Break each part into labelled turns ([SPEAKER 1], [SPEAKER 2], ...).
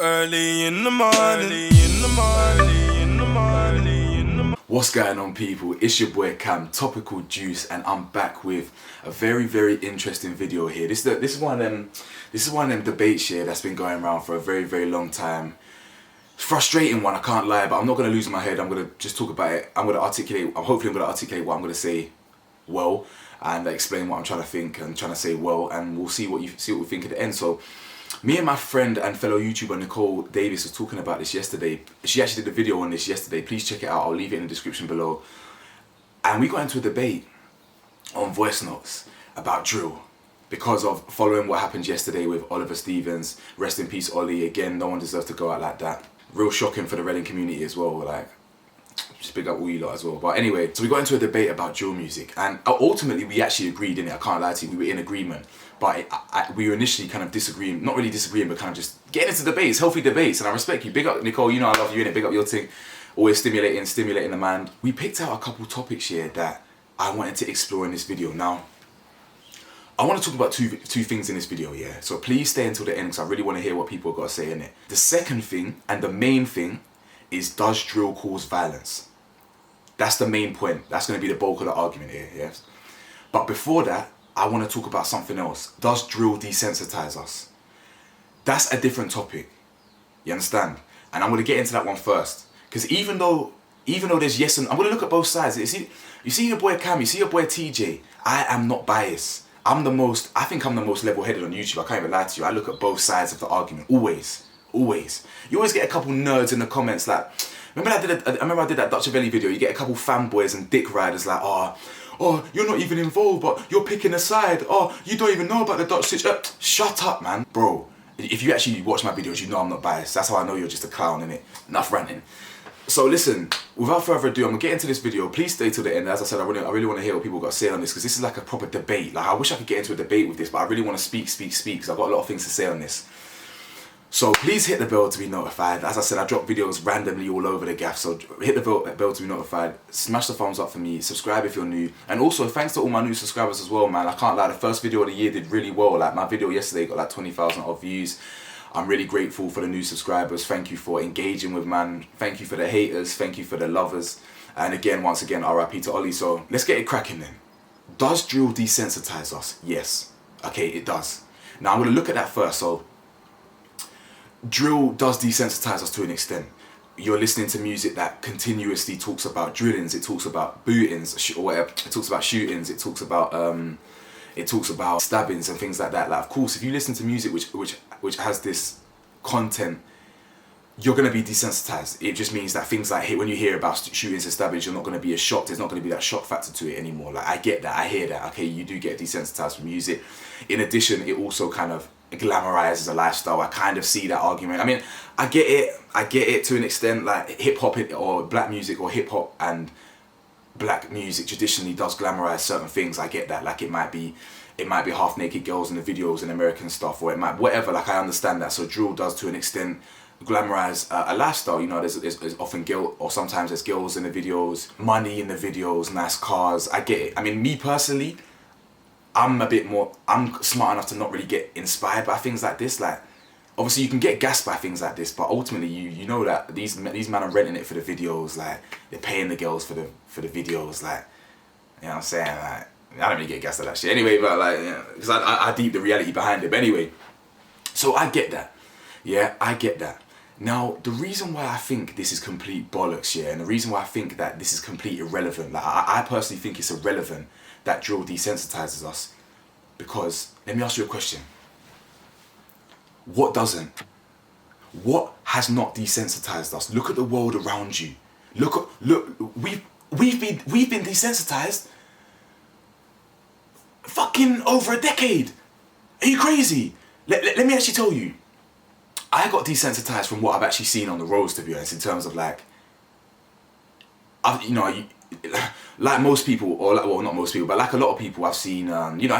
[SPEAKER 1] Early in the morning,
[SPEAKER 2] What's going on, people? It's your boy Cam, Topical Juice, and I'm back with a very, very interesting video here. This is one of them debates here that's been going around for a very, very long time. Frustrating one, I can't lie, but I'm not gonna lose my head. I'm gonna just talk about it. Hopefully I'm gonna articulate what I'm gonna say well, and explain what I'm trying to think and trying to say well, and we'll see what we think at the end. So me and my friend and fellow YouTuber Nicole Davis was talking about this yesterday. She actually did a video on this yesterday. Please check it out. I'll leave it in the description below. And we got into a debate on voice notes about drill because of following what happened yesterday with Oliver Stevens. Rest in peace, Ollie. Again, no one deserves to go out like that. Real shocking for the Reading community as well. Like, just big up all you lot as well. But anyway, so we got into a debate about drill music, and ultimately we actually agreed, innit? I can't lie to you, we were in agreement. But we were initially kind of disagreeing, not really disagreeing, but kind of just getting into debates, healthy debates. And I respect you. Big up, Nicole, you know I love you, innit? Big up your thing. Always stimulating the mind. We picked out a couple topics here that I wanted to explore in this video. Now, I want to talk about two things in this video, yeah? So please stay until the end, because I really want to hear what people have got to say in it. The second thing, and the main thing, is does drill cause violence? That's the main point. That's going to be the bulk of the argument here, yes? But before that, I want to talk about something else. Does drill desensitize us? That's a different topic. You understand? And I'm going to get into that one first. Because even though there's yes and... I'm going to look at both sides. You see your boy Cam, you see your boy TJ. I am not biased. I think I'm the most level-headed on YouTube. I can't even lie to you. I look at both sides of the argument. Always. Always. You always get a couple nerds in the comments like... Remember I did that Dutch Valley video. You get a couple fanboys and dick riders like, oh, you're not even involved, but you're picking a side. Oh, you don't even know about the Dutch situation. Shut up, man. Bro, if you actually watch my videos, you know I'm not biased. That's how I know you're just a clown, innit? Enough ranting. So listen, without further ado, I'm gonna get into this video. Please stay till the end. As I said, I really want to hear what people got to say on this, because this is like a proper debate. Like, I wish I could get into a debate with this, but I really want to speak, because I've got a lot of things to say on this. So please hit the bell to be notified. As I said, I drop videos randomly all over the gaff, so hit the bell to be notified. Smash the thumbs up for me, subscribe if you're new. And also, thanks to all my new subscribers as well, man. I can't lie, the first video of the year did really well. Like, my video yesterday got like 20,000 odd views. I'm really grateful for the new subscribers. Thank you for engaging with, man. Thank you for the haters. Thank you for the lovers. And again, once again, RIP to Ollie. So let's get it cracking then. Does drill desensitize us? Yes. Okay, it does. Now I'm going to look at that first. So drill does desensitize us to an extent. You're listening to music that continuously talks about drillings, it talks about bootings, or whatever. It talks about shootings, it talks about stabbings and things like that. Like, of course, if you listen to music which has this content, you're going to be desensitized. It just means that things like when you hear about shootings and stabbings, you're not going to be as shocked. There's not going to be that shock factor to it anymore. Like, I get that, I hear that. Okay, you do get desensitized from music. In addition, it also kind of glamorizes a lifestyle. I kind of see that argument. I mean, I get it to an extent. Like, hip hop or black music, or hip hop and black music traditionally does glamorize certain things. I get that. Like, it might be half naked girls in the videos and American stuff, or it might whatever. Like, I understand that. So drill does to an extent glamorize a lifestyle. You know, there's often girl, or sometimes there's girls in the videos, money in the videos, nice cars. I get it. I mean, me personally, I'm smart enough to not really get inspired by things like this. Like, obviously you can get gassed by things like this, but ultimately you know that these men are renting it for the videos. Like, they're paying the girls for the videos. Like, you know what I'm saying? Like, I don't really get gassed at that shit anyway, but like, because I deep the reality behind it. But anyway, so I get that. Yeah, I get that. Now, the reason why I think this is complete bollocks, yeah, and the reason why I think that this is complete irrelevant, like, I personally think it's irrelevant that drill desensitizes us, because, let me ask you a question. What doesn't? What has not desensitized us? Look at the world around you. Look, we've been desensitized fucking over a decade. Are you crazy? Let me actually tell you. I got desensitized from what I've actually seen on the roads, to be honest, in terms of like, like most people, or like, well, not most people, but like a lot of people I've seen, you know, you know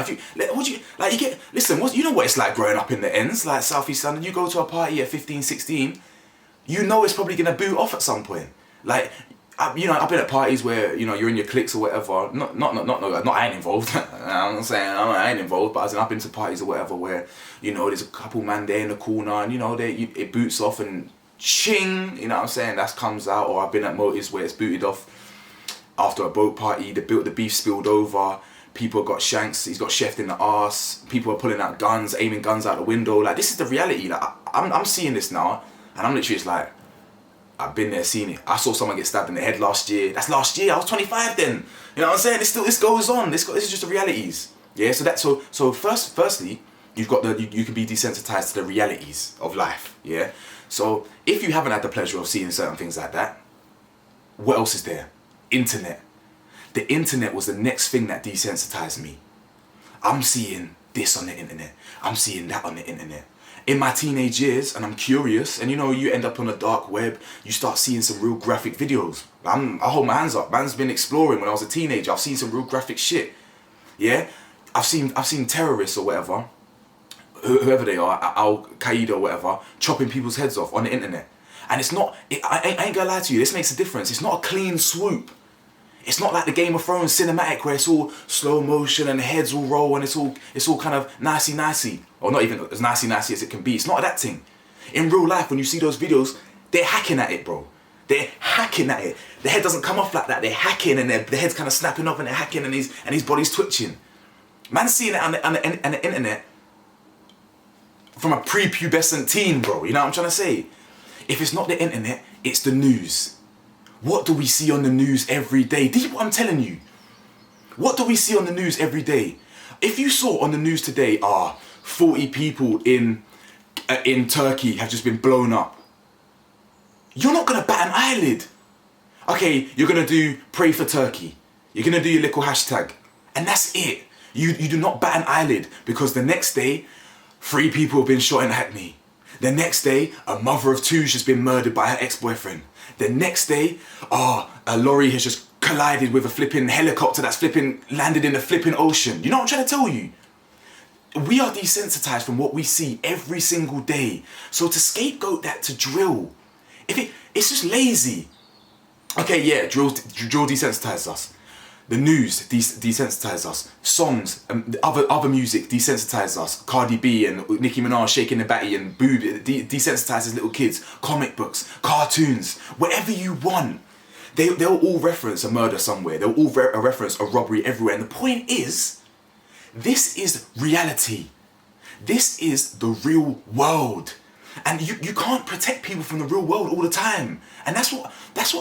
[SPEAKER 2] what it's like growing up in the ends, like South East London. You go to a party at 15, 16, you know it's probably gonna boot off at some point. Like, I've been at parties where, you're in your cliques or whatever. Not I ain't involved. I'm not saying I ain't involved, but as in I've been to parties or whatever where, there's a couple man there in the corner and, it boots off and ching, you know what I'm saying, that comes out. Or I've been at motives where it's booted off after a boat party, the beef spilled over, people got shanks, he's got chefed in the arse, people are pulling out guns, aiming guns out the window. Like, this is the reality. Like, I'm seeing this now, and I'm literally just like, I've been there, seen it. I saw someone get stabbed in the head last year. That's last year. I was 25 then. You know what I'm saying? This goes on. This is just the realities. Yeah. So firstly, you can be desensitized to the realities of life. Yeah. So if you haven't had the pleasure of seeing certain things like that, what else is there? Internet. The internet was the next thing that desensitized me. I'm seeing this on the internet. I'm seeing that on the internet. In my teenage years, and I'm curious, and you end up on the dark web, you start seeing some real graphic videos. I hold my hands up. Man's been exploring when I was a teenager. I've seen some real graphic shit. Yeah? I've seen terrorists or whatever, whoever they are, Al Qaeda or whatever, chopping people's heads off on the internet. And it's not, I ain't gonna lie to you, this makes a difference. It's not a clean swoop. It's not like the Game of Thrones cinematic where it's all slow motion and the heads all roll and it's all kind of nicey. Or not even as nicey as it can be. It's not that thing. In real life, when you see those videos, they're hacking at it, bro. They're hacking at it. The head doesn't come off like that. They're hacking and the head's kind of snapping off and they're hacking and his body's twitching. Man's seeing it on the internet from a prepubescent teen, bro. You know what I'm trying to say? If it's not the internet, it's the news. What do we see on the news every day? Do you know what I'm telling you? What do we see on the news every day? If you saw on the news today, 40 people in Turkey have just been blown up, you're not going to bat an eyelid. Okay, you're going to do pray for Turkey. You're going to do your little hashtag. And that's it. You do not bat an eyelid, because the next day, 3 people have been shot in Hackney. The next day, a mother of 2 has just been murdered by her ex-boyfriend. The next day, a lorry has just collided with a flipping helicopter that's landed in the flipping ocean. You know what I'm trying to tell you? We are desensitized from what we see every single day. So to scapegoat that to drill, it's just lazy. Okay, yeah, drill desensitizes us. The news desensitizes us. Songs, other music desensitizes us. Cardi B and Nicki Minaj shaking the batty and boob desensitizes little kids. Comic books, cartoons, whatever you want. They'll all reference a murder somewhere. They'll all reference a robbery everywhere. And the point is, this is reality. This is the real world. And you can't protect people from the real world all the time. And that's what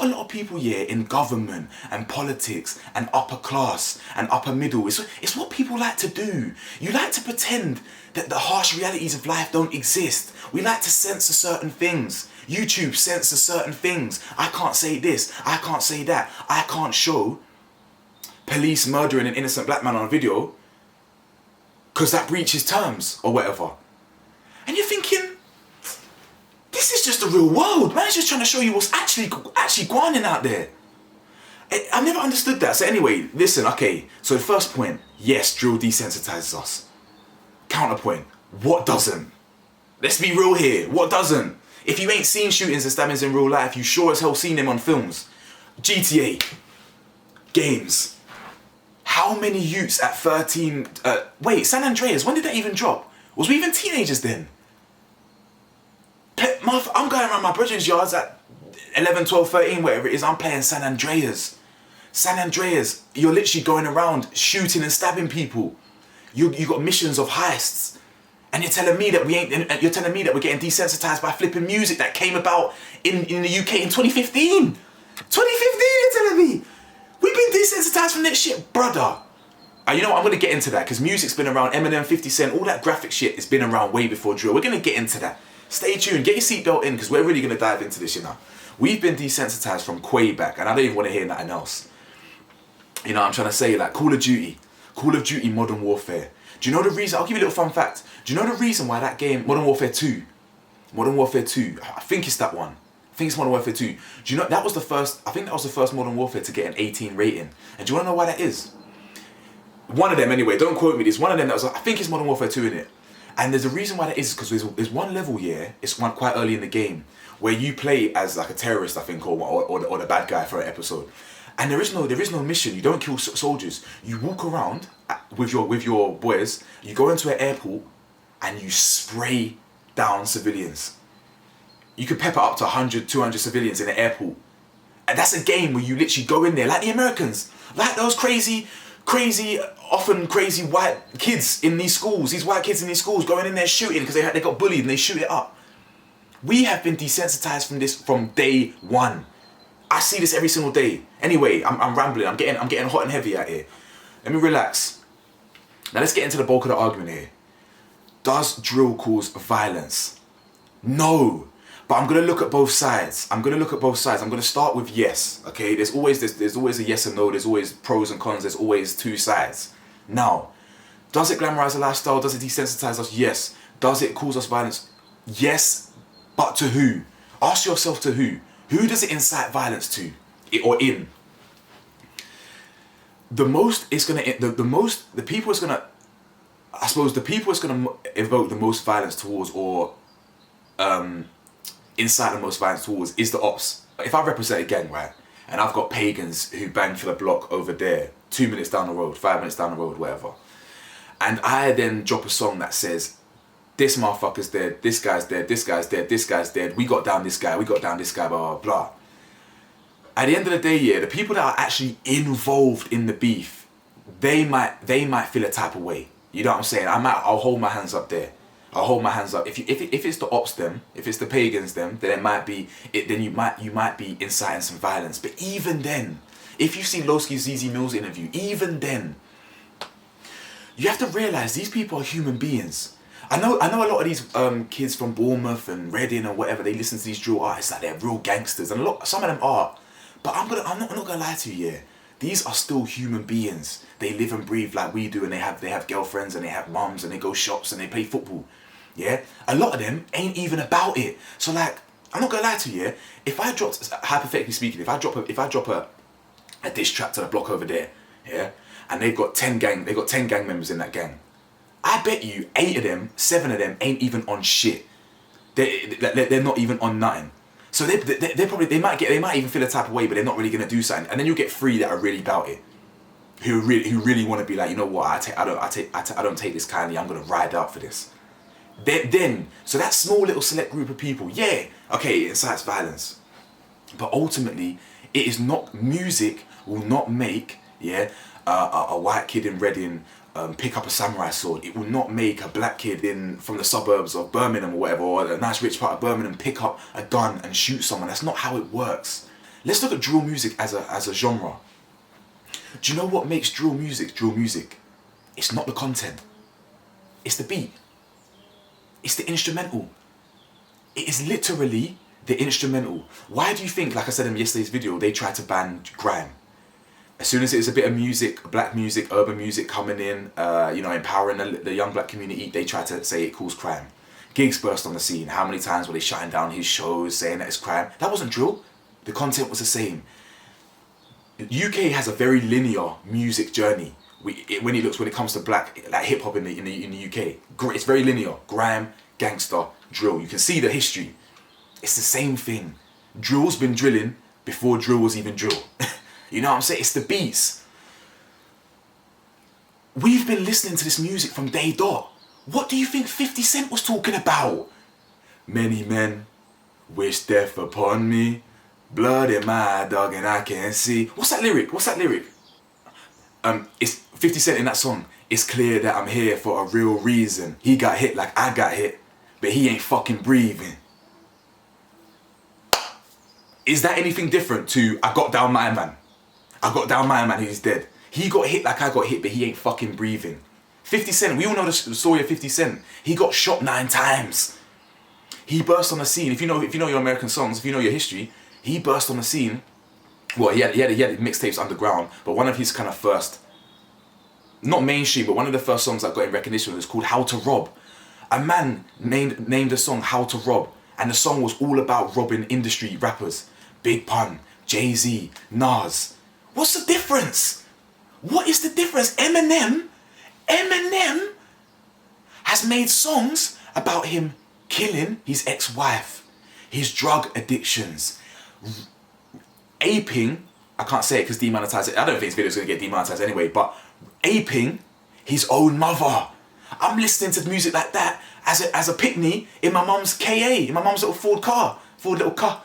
[SPEAKER 2] a lot of people, in government and politics and upper class and upper middle, it's what people like to do. You like to pretend that the harsh realities of life don't exist. We like to censor certain things. YouTube censors certain things. I can't say this, I can't say that. I can't show police murdering an innocent black man on a video because that breaches terms or whatever. And you're thinking, this is just the real world. Man's just trying to show you what's actually going on out there. I've never understood that. So anyway, listen, okay. So the first point, yes, drill desensitizes us. Counterpoint, what doesn't? Let's be real here. What doesn't? If you ain't seen shootings and stabbings in real life, you sure as hell seen them on films. GTA, games. How many youths at 13... San Andreas, when did that even drop? Was we even teenagers then? I'm going around my brethren's yards at 11, 12, 13, whatever it is. I'm playing San Andreas. San Andreas, you're literally going around shooting and stabbing people. You got missions of heists. And you're telling me that we're getting desensitized by flipping music that came about in the UK in 2015. 2015, you're telling me? We've been desensitized from that shit, brother. You know what, I'm going to get into that, because music's been around. Eminem, 50 Cent, all that graphic shit has been around way before drill. We're going to get into that. Stay tuned, get your seatbelt in, because we're really going to dive into this, We've been desensitized from way back, and I don't even want to hear nothing else. I'm trying to say, like, Call of Duty Modern Warfare. Do you know the reason? I'll give you a little fun fact. Do you know the reason why that game, Modern Warfare 2, I think it's that one. I think it's Modern Warfare 2. Do you know, that was the first Modern Warfare to get an 18 rating. And do you want to know why that is? One of them, anyway, don't quote me, there's one of them that was, I think it's Modern Warfare 2 in it. And there's a reason why that is, because there's one level here, it's one quite early in the game, where you play as like a terrorist, I think, or the bad guy for an episode. And there is no mission. You don't kill soldiers. You walk around with your boys. You go into an airport and you spray down civilians. You could pepper up to 100, 200 civilians in an airport. And that's a game where you literally go in there like the Americans, like those crazy, often crazy white kids in these schools. These white kids in these schools going in there shooting because they got bullied and they shoot it up. We have been desensitized from this from day one. I see this every single day. Anyway, I'm rambling. I'm getting hot and heavy out here. Let me relax. Now let's get into the bulk of the argument here. Does drill cause violence? No. But I'm gonna look at both sides. I'm gonna start with yes. Okay. There's always a yes and no. There's always pros and cons. There's always two sides. Now, does it glamorize a lifestyle? Does it desensitize us? Yes. Does it cause us violence? Yes. But to who? Ask yourself to who. Who does it incite violence to, or in? The people it's gonna evoke the most violence towards, or incite the most violence towards, is the ops. If I represent a gang, right, and I've got pagans who bang for the block over there, 2 minutes down the road, 5 minutes down the road, whatever, and I then drop a song that says, this motherfucker's dead, this guy's dead, this guy's dead, this guy's dead, we got down this guy, blah, blah, blah. At the end of the day, yeah, the people that are actually involved in the beef, they might feel a type of way. You know what I'm saying? I'll hold my hands up there. I'll hold my hands up. If it's the ops them, if it's the pagans them, then you might be inciting some violence. But even then, if you see Lowski's ZZ Mills interview, even then, you have to realize these people are human beings. I know a lot of these kids from Bournemouth and Reading or whatever, they listen to these drill artists like they're real gangsters, and some of them are. But I'm not gonna lie to you, yeah. These are still human beings. They live and breathe like we do, and they have girlfriends and they have mums and they go shops and they play football. Yeah? A lot of them ain't even about it. So like, I'm not gonna lie to you, yeah. If I dropped, hypothetically speaking, if I drop a diss track to the block over there, yeah, and they've got 10 gang members in that gang, I bet you 7 of them ain't even on shit. They're not even on nothing. So they might even feel a type of way, but they're not really gonna do something. And then you get 3 that are really about it, who really want to be like, you know what, I don't take this kindly. I'm gonna ride out for this. So that small little select group of people, yeah, okay, it incites violence, but ultimately, it is not, music will not make, yeah, a white kid in Reading pick up a samurai sword. It will not make a black kid from the suburbs of Birmingham or whatever, or a nice rich part of Birmingham, pick up a gun and shoot someone. That's not how it works. Let's look at drill music as a genre. Do you know what makes drill music drill music? It's not the content. It's the beat. It's the instrumental. It is literally the instrumental. Why do you think, like I said in yesterday's video, they tried to ban grime? As soon as it was a bit of music, black music, urban music coming in, empowering the young black community, they tried to say it caused crime. Gigs burst on the scene. How many times were they shutting down his shows, saying that it's crime? That wasn't drill. The content was the same. The UK has a very linear music journey. When it comes to black, like hip hop in the UK, it's very linear. Grime, gangster, drill. You can see the history. It's the same thing. Drill's been drilling before drill was even drill. You know what I'm saying? It's the beats. We've been listening to this music from day dot. What do you think 50 Cent was talking about? Many men wish death upon me. Blood in my dog and I can't see. What's that lyric? It's 50 Cent in that song. It's clear that I'm here for a real reason. He got hit like I got hit, but he ain't fucking breathing. Is that anything different to I got down my man? I got down my man, he's dead. He got hit like I got hit, but he ain't fucking breathing. 50 Cent, we all know the story of 50 Cent. He got shot 9 times. He burst on the scene. If you know your American songs, if you know your history, he burst on the scene. Well, he had mixtapes underground, but one of his kind of first, not mainstream, but one of the first songs that got him recognition was called How to Rob. A man named the song How to Rob, and the song was all about robbing industry rappers. Big Pun, Jay-Z, Nas. What's the difference? What is the difference? Eminem has made songs about him killing his ex-wife, his drug addictions, aping, I can't say it because demonetized, I don't think his video's gonna get demonetized anyway, but aping his own mother. I'm listening to music like that as a pick-me in my mum's KA, in my mum's little Ford little car,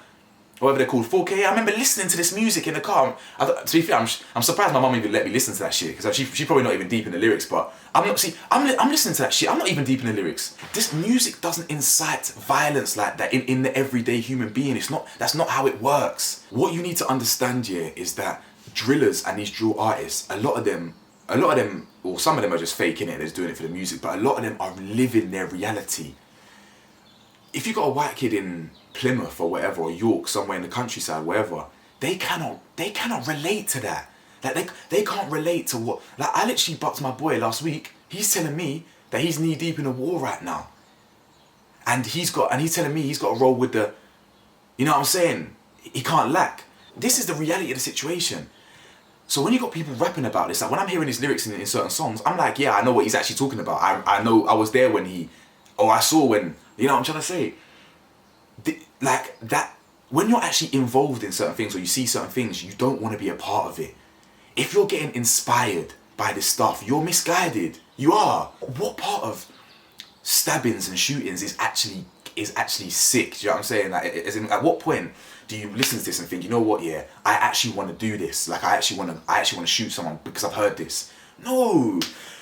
[SPEAKER 2] whatever they're called, 4KA. I remember listening to this music in the car. To be fair, I'm surprised my mum even let me listen to that shit, because she probably not even deep in the lyrics, but I'm listening to that shit, I'm not even deep in the lyrics. This music doesn't incite violence like that in the everyday human being. That's not how it works. What you need to understand here is that drillers and these drill artists, a lot of them, or some of them are just faking it, they're just doing it for the music, but a lot of them are living their reality. If you got a white kid in Plymouth or whatever, or York, somewhere in the countryside, wherever, they cannot relate to that. Like they can't relate to what, like I literally bucked my boy last week. He's telling me that he's knee deep in a war right now. And he's telling me he's got to roll with the, you know what I'm saying? He can't lack. This is the reality of the situation. So when you got people rapping about this, like when I'm hearing his lyrics in certain songs, I'm like, yeah, I know what he's actually talking about. I know I was there when I saw when, you know what I'm trying to say? Like that, when you're actually involved in certain things or you see certain things, you don't want to be a part of it. If you're getting inspired by this stuff, you're misguided. You are. What part of stabbings and shootings is actually sick? Do you know what I'm saying? Like, as in, at what point do you listen to this and think, you know what? Yeah, I actually want to do this. Like, I actually want to shoot someone because I've heard this. No.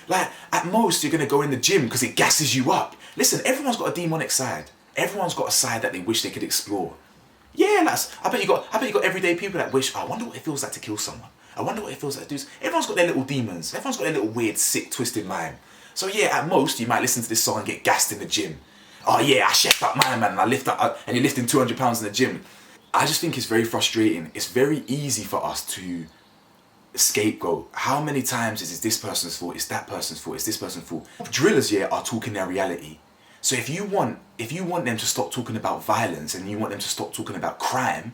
[SPEAKER 2] Like, at most, you're gonna go in the gym because it gasses you up. Listen, everyone's got a demonic side. Everyone's got a side that they wish they could explore. Yeah, I bet you got everyday people that wish, I wonder what it feels like to kill someone. I wonder what it feels like to do this. Everyone's got their little demons. Everyone's got their little weird, sick, twisted mind. So yeah, at most, you might listen to this song and get gassed in the gym. Oh yeah, I chef up my man and I lift up, and you're lifting 200 pounds in the gym. I just think it's very frustrating. It's very easy for us to scapegoat. How many times is it this person's fault, it's that person's fault, it's this person's fault? Drillers here are talking their reality. So if you want them to stop talking about violence and you want them to stop talking about crime,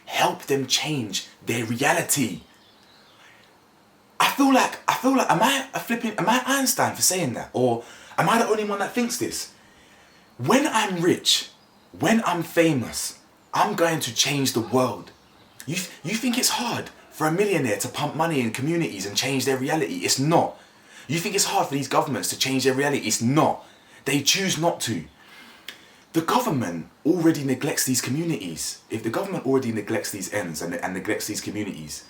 [SPEAKER 2] help them change their reality. I feel like, am I Einstein for saying that? Or am I the only one that thinks this? When I'm rich, when I'm famous, I'm going to change the world. You think it's hard for a millionaire to pump money in communities and change their reality? It's not. You think it's hard for these governments to change their reality? It's not. They choose not to. The government already neglects these communities. If the government already neglects these ends and neglects these communities,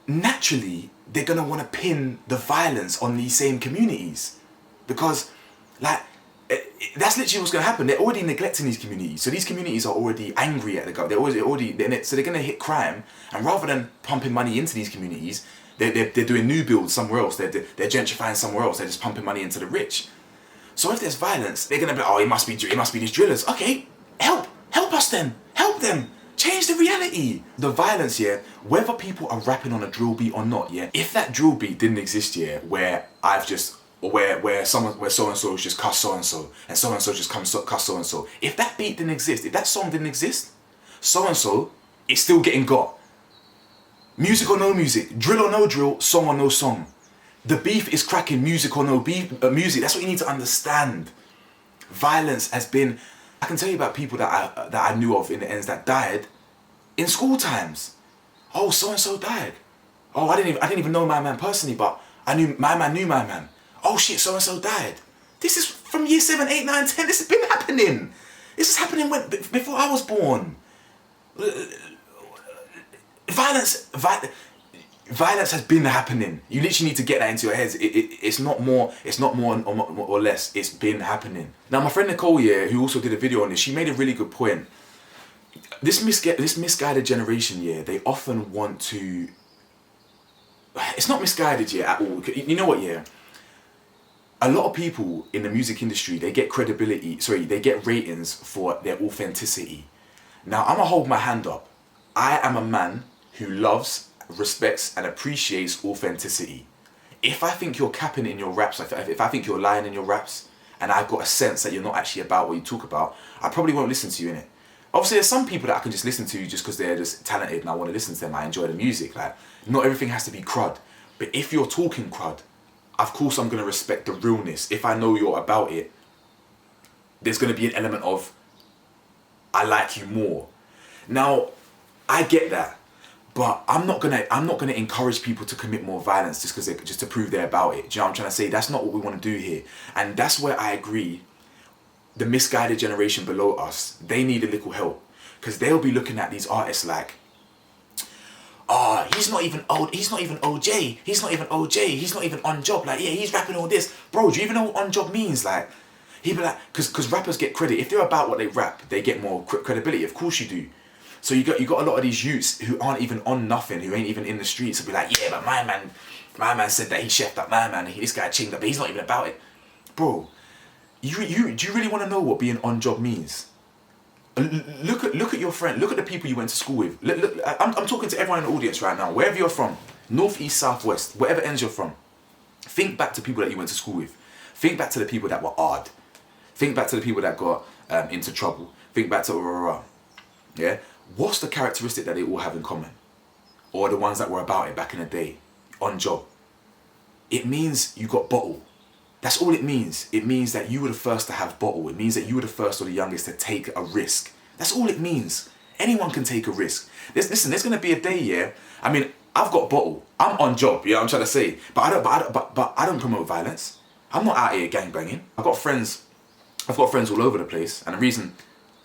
[SPEAKER 2] naturally, they're going to want to pin the violence on these same communities. Because, like, that's literally what's going to happen. They're already neglecting these communities. So these communities are already angry at the government. So they're going to hit crime. And rather than pumping money into these communities, they're doing new builds somewhere else. They're gentrifying somewhere else. They're just pumping money into the rich. So if there's violence, they're going to be, oh, it must be these drillers. Okay, help us then. Help them. Change the reality. The violence, yeah, whether people are rapping on a drill beat or not, yeah, if that drill beat didn't exist, yeah, where so-and-so's just cuss so-and-so just cuss so-and-so. If that beat didn't exist, if that song didn't exist, so-and-so is still getting got. Music or no music, drill or no drill, song or no song. The beef is cracking, music or no music. That's what you need to understand. Violence has been, I can tell you about people that I knew of in the ends that died in school times. Oh, so-and-so died. Oh, I didn't even know my man personally, but I knew my man. Oh shit, so-and-so died. This is from year 7, 8, 9, 10. This has been happening. This is happening before I was born. Violence has been happening. You literally need to get that into your heads. It's not more or less. It's been happening. Now, my friend Nicole here, who also did a video on this, she made a really good point. This misguided generation, yeah, they often want to... It's not misguided, yeah, at all. You know what, yeah? A lot of people in the music industry, they get ratings for their authenticity. Now, I'm gonna hold my hand up. I am a man who loves, respects, and appreciates authenticity. If I think you're capping in your raps, if I think you're lying in your raps, and I've got a sense that you're not actually about what you talk about, I probably won't listen to you in it. Obviously, there's some people that I can just listen to just because they're just talented and I want to listen to them. I enjoy the music. Like, not everything has to be crud. But if you're talking crud, of course I'm gonna respect the realness. If I know you're about it, there's gonna be an element of I like you more. Now, I get that, but I'm not gonna encourage people to commit more violence just to prove they're about it. Do you know what I'm trying to say? That's not what we want to do here, and that's where I agree. The misguided generation below us, they need a little help, because they'll be looking at these artists like, oh, he's not even OJ, he's not even OJ, he's not even on job. Like, yeah, he's rapping all this. Bro, do you even know what on job means? Like, he'd be like, because rappers get credit. If they're about what they rap, they get more credibility. Of course you do. So you got a lot of these youths who aren't even on nothing, who ain't even in the streets, will be like, yeah, but my man said that he chefed up my man, this guy chinged up, but he's not even about it. Bro, do you really want to know what being on job means? Look at your friend. Look at the people you went to school with. I'm talking to everyone in the audience right now. Wherever you're from, north, east, south, west, whatever ends you're from. Think back to people that you went to school with. Think back to the people that were odd. Think back to the people that got into trouble. Think back to yeah. What's the characteristic that they all have in common, or the ones that were about it back in the day, on job? It means you got bottle. That's all it means. It means that you were the first to have bottle. It means that you were the first or the youngest to take a risk. That's all it means. Anyone can take a risk. Listen, there's gonna be a day, yeah. I mean, I've got bottle. I'm on job, you know what I'm trying to say. But I don't promote violence. I'm not out here gangbanging. I've got friends all over the place, and the reason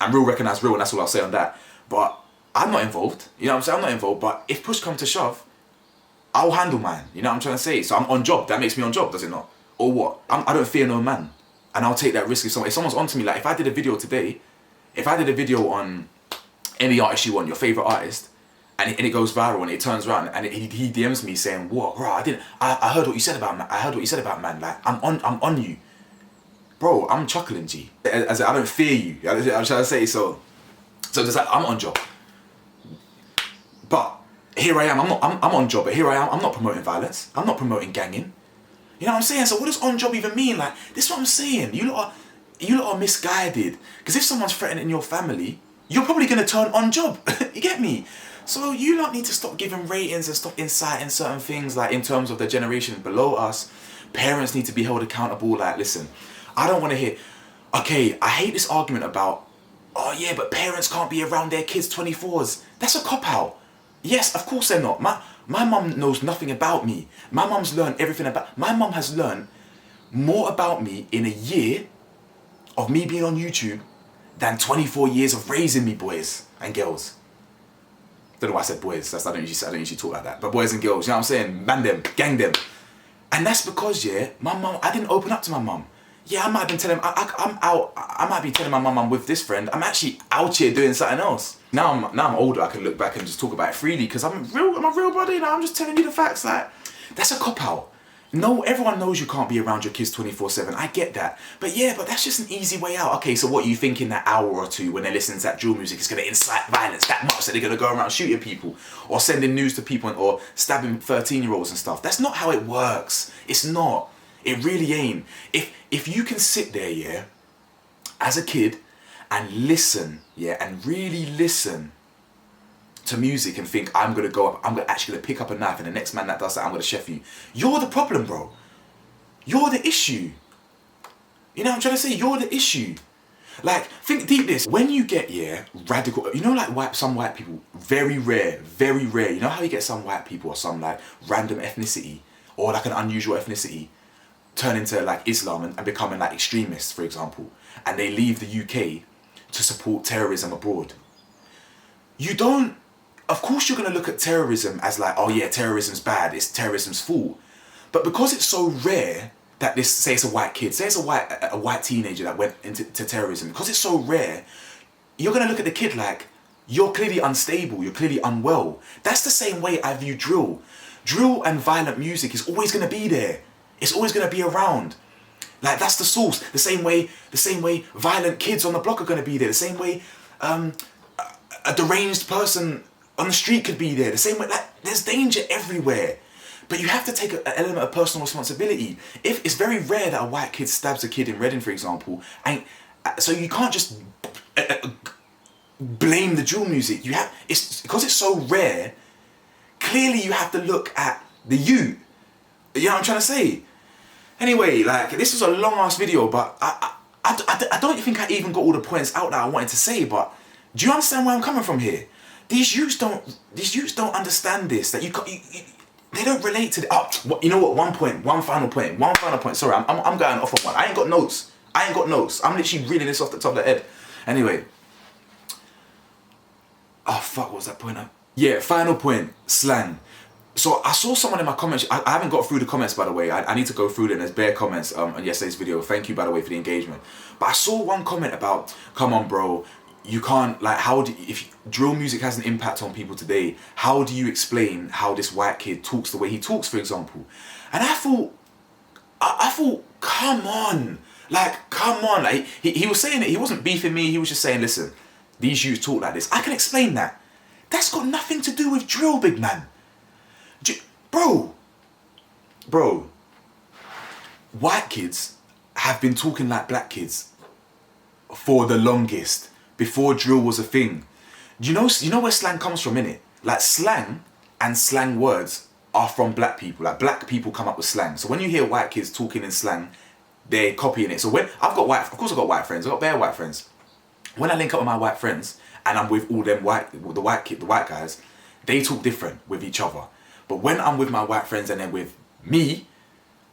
[SPEAKER 2] I'm real recognized real, and that's all I'll say on that. But I'm not involved. You know what I'm saying? I'm not involved. But if push comes to shove, I'll handle mine. You know what I'm trying to say? So I'm on job. That makes me on job, does it not? Or what? I don't fear no man, and I'll take that risk if someone's onto me. Like, if I did a video today, if I did a video on any artist you want, your favorite artist, and it goes viral and it turns around and he DMs me saying, "What, bro? I heard what you said about man. I heard what you said about man. Like, I'm on you, bro. I'm chuckling, G. As I don't fear you. I'm trying to say so. Just like, I'm on job, but here I am. I'm on job, but here I am. I'm not promoting violence. I'm not promoting ganging. You know what I'm saying? So what does on job even mean? Like, this is what I'm saying. You lot are misguided. Because if someone's threatening your family, you're probably going to turn on job. You get me? So you lot need to stop giving ratings and stop inciting certain things, like in terms of the generation below us. Parents need to be held accountable. Like, listen, I don't want to hear, okay, I hate this argument about, oh yeah, but parents can't be around their kids 24s. That's a cop-out. Yes, of course they're not. My mum knows nothing about me. My mum's learned everything about... My mum has learned more about me in a year of me being on YouTube than 24 years of raising me, boys and girls. Don't know why I said boys. I don't usually talk like that. But boys and girls, you know what I'm saying? Man them, gang them. And that's because, yeah, my mum... I didn't open up to my mum. Yeah, I might have been telling... I might be telling my mum I'm with this friend. I'm actually out here doing something else. Now I'm older, I can look back and just talk about it freely because I'm a real brother, you know, I'm just telling you the facts. Like, that's a cop-out. No, everyone knows you can't be around your kids 24/7. I get that. But yeah, but that's just an easy way out. Okay, so what, you think in that hour or two when they're listening to that drill music is going to incite violence that much that they're going to go around shooting people or sending news to people or stabbing 13-year-olds and stuff? That's not how it works. It's not. It really ain't. If you can sit there, yeah, as a kid and listen, yeah, and really listen to music and think, I'm gonna go up, I'm actually gonna pick up a knife and the next man that does that, I'm gonna chef you. You're the problem, bro. You're the issue. You know what I'm trying to say? You're the issue. Like, think deep this. When you get, yeah, radical, you know, like some white people, very rare, you know how you get some white people or some like random ethnicity or like an unusual ethnicity turn into like Islam and becoming like extremists, for example, and they leave the UK to support terrorism abroad. You don't, of course you're going to look at terrorism as like, oh yeah, terrorism's bad, it's terrorism's fault. But because it's so rare that this, say it's a white kid, say it's a white teenager that went into terrorism, because it's so rare, you're going to look at the kid like, you're clearly unstable, you're clearly unwell. That's the same way I view drill. Drill and violent music is always going to be there. It's always going to be around. Like, that's the source. The same way violent kids on the block are going to be there. The same way a deranged person on the street could be there. The same way, like, there's danger everywhere. But you have to take an element of personal responsibility. If it's very rare that a white kid stabs a kid in Reading, for example, and so you can't just blame the drill music. It's because it's so rare. Clearly, you have to look at the youth. You know what I'm trying to say? Anyway, like, this was a long ass video, but I don't think I even got all the points out that I wanted to say, but do you understand where I'm coming from here? These youths don't understand this, that they don't relate to the, you know what, one final point, sorry, I'm going off on one. I ain't got notes, I'm literally reading this off the top of the head. Anyway, oh fuck, what was that point? Yeah, final point, slang. So I saw someone in my comments, I haven't got through the comments, by the way. I need to go through them. There's bare comments on yesterday's video. Thank you, by the way, for the engagement. But I saw one comment about, come on, bro, you can't, like, if drill music has an impact on people today, how do you explain how this white kid talks the way he talks, for example? And I thought, come on. Like, he was saying it, he wasn't beefing me, he was just saying, listen, these youths talk like this. I can explain that. That's got nothing to do with drill, big man. Bro, white kids have been talking like black kids for the longest, before drill was a thing. You know where slang comes from, innit? Like, slang and slang words are from black people. Like, black people come up with slang. So when you hear white kids talking in slang, they're copying it. So when of course I've got white friends, I've got bare white friends. When I link up with my white friends and I'm with all them the white guys, they talk different with each other. But when I'm with my white friends and then with me,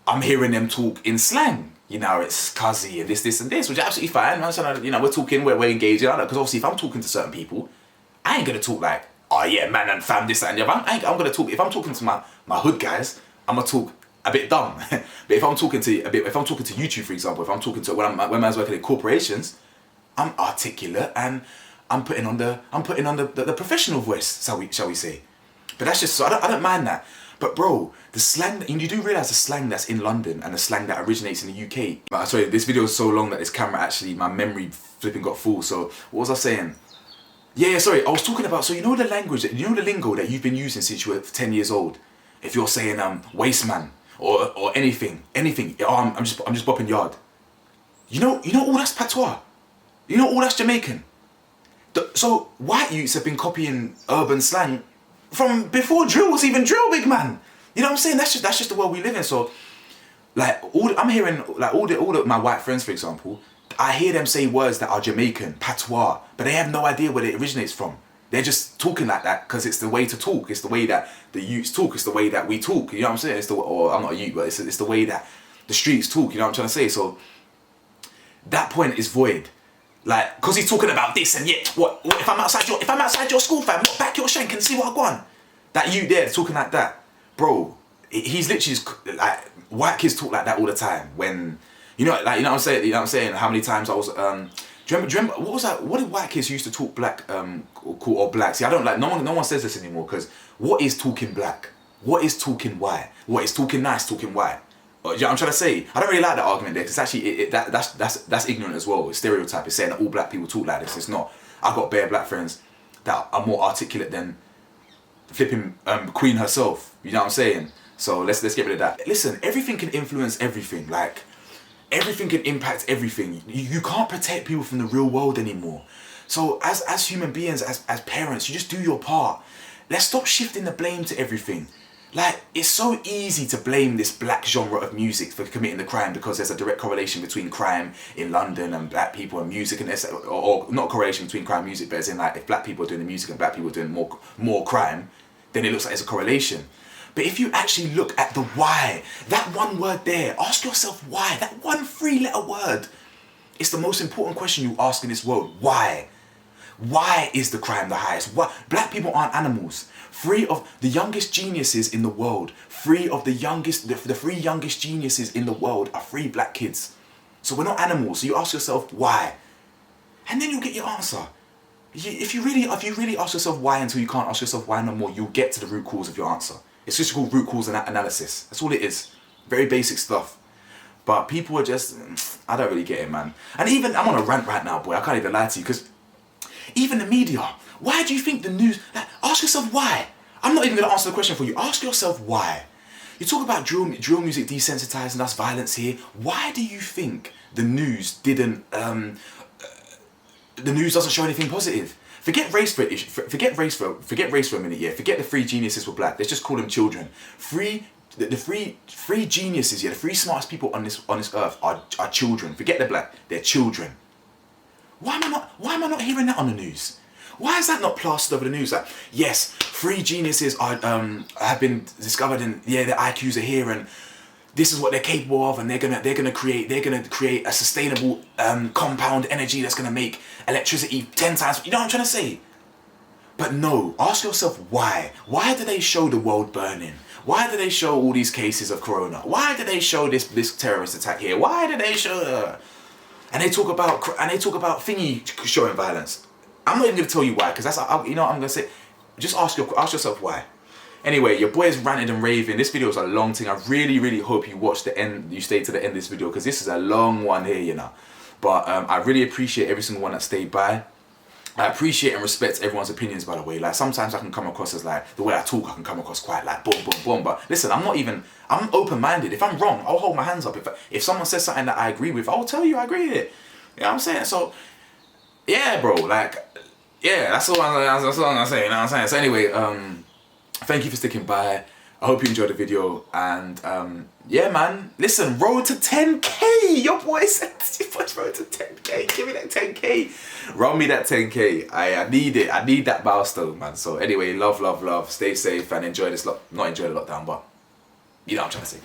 [SPEAKER 2] I'm hearing them talk in slang. You know, it's cuzzy and this and this, which is absolutely fine. You know, we're talking, we're engaging. Because obviously if I'm talking to certain people, I ain't going to talk like, oh yeah, man and fam, this, that and the other. I'm going to talk, if I'm talking to my hood guys, I'm going to talk a bit dumb. But if I'm talking to YouTube, for example, if I'm talking to, when I was working in corporations, I'm articulate and I'm putting on the professional voice, shall we say. But that's just, so I don't mind that. But bro, the slang, you do realise the slang that's in London and the slang that originates in the UK. But sorry, this video is so long that this camera actually, my memory flipping got full. So what was I saying? Yeah, sorry, I was talking about, so you know the language, you know the lingo that you've been using since you were 10 years old? If you're saying waste man or anything, oh, I'm just bopping yard. You know all that's patois. You know all that's Jamaican. So white youths have been copying urban slang from before drill was even drill, big man. You know what I'm saying? That's just the world we live in. So, like, I'm hearing, like, all my white friends, for example, I hear them say words that are Jamaican, patois, but they have no idea where it originates from. They're just talking like that because it's the way to talk. It's the way that the youths talk. It's the way that we talk. You know what I'm saying? Or I'm not a youth, but it's the way that the streets talk. You know what I'm trying to say? So that point is void. Like, cause he's talking about this and yet, what if I'm outside your school, fam, what, back your shank and see what I want? That you there talking like that, bro. He's literally just, like, white kids talk like that all the time. When you know what I'm saying. You know what I'm saying. How many times I was do you remember what was that? What did white kids used to talk black or black? See, I don't like, no one says this anymore, because what is talking black? What is talking white? What is talking nice? Talking white? You know what I'm trying to say? I don't really like that argument there, because actually that's ignorant as well. It's stereotype. It's saying that all black people talk like this. It's not. I've got bare black friends that are more articulate than flipping Queen herself. You know what I'm saying? So let's get rid of that. Listen, everything can influence everything. Like, everything can impact everything. You can't protect people from the real world anymore. So as human beings, as parents, you just do your part. Let's stop shifting the blame to everything. Like, it's so easy to blame this black genre of music for committing the crime, because there's a direct correlation between crime in London and black people and music, and or not correlation between crime and music, but as in, like, if black people are doing the music and black people are doing more crime, then it looks like there's a correlation. But if you actually look at the why, that one word there, ask yourself why. That one 3-letter word, it's the most important question you ask in this world. Why? Why is the crime the highest? Why? Black people aren't animals. 3 of the youngest geniuses in the world, the 3 youngest geniuses in the world are 3 black kids. So we're not animals. So you ask yourself why, and then you'll get your answer. If you really ask yourself why until you can't ask yourself why no more, you'll get to the root cause of your answer. It's just called root cause analysis. That's all it is. Very basic stuff. But people are just, I don't really get it, man. And even, I'm on a rant right now, boy. I can't even lie to you, because even the media, why do you think the news, like, ask yourself why. I'm not even going to answer the question for you. Ask yourself why. You talk about drill music desensitizing us, violence here. Why do you think the news didn't, the news doesn't show anything positive? Forget race for a minute, yeah. Forget the 3 geniuses were black. Let's just call them children. 3 the three geniuses, yeah, the three smartest people on this earth are children. Forget the black, they're children. Why am I not hearing that on the news? Why is that not plastered over the news? Like, yes, three geniuses are have been discovered, and yeah, their IQs are here, and this is what they're capable of, and they're gonna create a sustainable compound energy that's gonna make electricity 10 times. You know what I'm trying to say? But no, ask yourself why. Why do they show the world burning? Why do they show all these cases of corona? Why do they show this terrorist attack here? Why do they show? And they talk about thingy showing violence. I'm not even gonna tell you why, because that's, you know what I'm gonna say. Just ask yourself why. Anyway, your boy is ranted and raving. This video is a long thing. I really hope you watch the end. You stay to the end of this video, because this is a long one here, you know. But I really appreciate every single one that stayed by. I appreciate and respect everyone's opinions, by the way. Like, sometimes I can come across as like, the way I talk, I can come across quite like boom, boom, boom. But listen, I'm open-minded. If I'm wrong, I'll hold my hands up. If someone says something that I agree with, I'll tell you I agree with it. You know what I'm saying? So, yeah, bro, like, yeah, that's all I'm saying, you know what I'm saying? So anyway, thank you for sticking by. I hope you enjoyed the video, and yeah, man, listen, road to 10K. Your boy said road to 10K. Give me that 10K. Run me that 10K. I need it. I need that milestone, man. So anyway, love. Stay safe and enjoy this not enjoy the lockdown, but you know what I'm trying to say.